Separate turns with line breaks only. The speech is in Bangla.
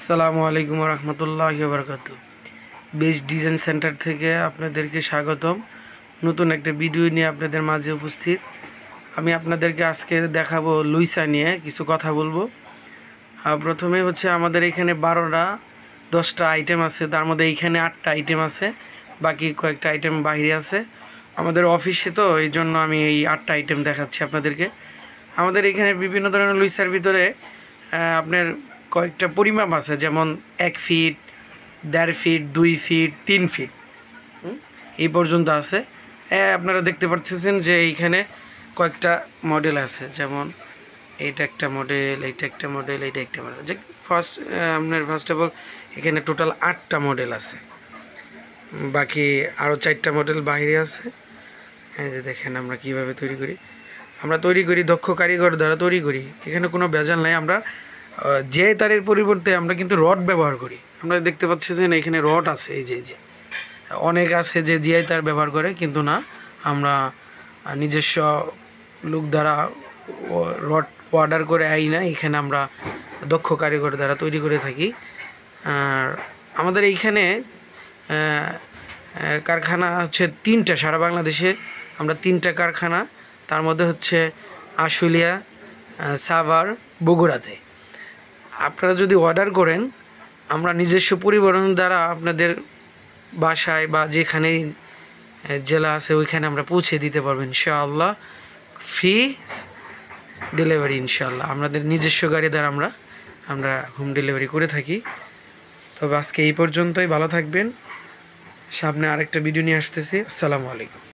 আসসালামু আলাইকুম রহমতুল্লাহি ওয়া বারাকাতুহু। বেস্ট ডিজাইন সেন্টার থেকে আপনাদেরকে স্বাগতম। নতুন একটা ভিডিও নিয়ে আপনাদের মাঝে উপস্থিত। আমি আপনাদেরকে আজকে দেখাবো লুইসা নিয়ে কিছু কথা বলবো। প্রথমে হচ্ছে আমাদের এখানে 10টা আইটেম আছে, তার মধ্যে এইখানে 8টা আইটেম আছে, বাকি কয়েকটা আইটেম বাইরে আছে। আমাদের অফিসে তো এই জন্য আমি এই 8টা আইটেম দেখাচ্ছি আপনাদেরকে। আমাদের এখানে বিভিন্ন ধরনের লুইসার ভিতরে আপনার কয়েকটা পরিমাপ আছে, যেমন 1 ফিট, 1.5 ফিট, 2 ফিট, 3 ফিট এই পর্যন্ত আছে। আপনারা দেখতে পাচ্ছেন যে এইখানে কয়েকটা মডেল আছে, যেমন এইটা একটা মডেল, এইটা একটা মডেল, এইটা একটা মডেল। যে ফার্স্ট অফ অল এখানে টোটাল 8টা মডেল আছে, বাকি আরও 4টা মডেল বাইরে আছে। এই যে দেখেন আমরা কিভাবে তৈরি করি। আমরা তৈরি করি দক্ষ কারিগর দ্বারা তৈরি করি, এখানে কোনো ভেজাল নাই। আমরা যে তারের পরিবর্তে আমরা কিন্তু রড ব্যবহার করি। আমরা দেখতে পাচ্ছি যে এখানে রড আছে, এই যে অনেক আছে যে জিআই তার ব্যবহার করে, কিন্তু না, আমরা নিজস্ব লোক দ্বারা রড অর্ডার করে আই না, এখানে আমরা দক্ষ কারিগর দ্বারা তৈরি করে থাকি। আর আমাদের এইখানে কারখানা হচ্ছে 3টা, সারা বাংলাদেশে আমরা 3টা কারখানা, তার মধ্যে হচ্ছে আশুলিয়া, সাভার, বগুড়াতে। আপনারা যদি অর্ডার করেন, আমরা নিজস্ব পরিবহন দ্বারা আপনাদের বাসায় বা যেখানে জেলা আছে ওইখানে আমরা পৌঁছে দিতে পারবো ইনশাআল্লাহ। ফ্রি ডেলিভারি ইনশাআল্লাহ। আমাদের নিজস্ব গাড়ি দ্বারা আমরা হোম ডেলিভারি করে থাকি। তবে আজকে এই পর্যন্তই। ভালো থাকবেন। সামনে আরেকটা ভিডিও নিয়ে আসতেছি। আসসালামু আলাইকুম।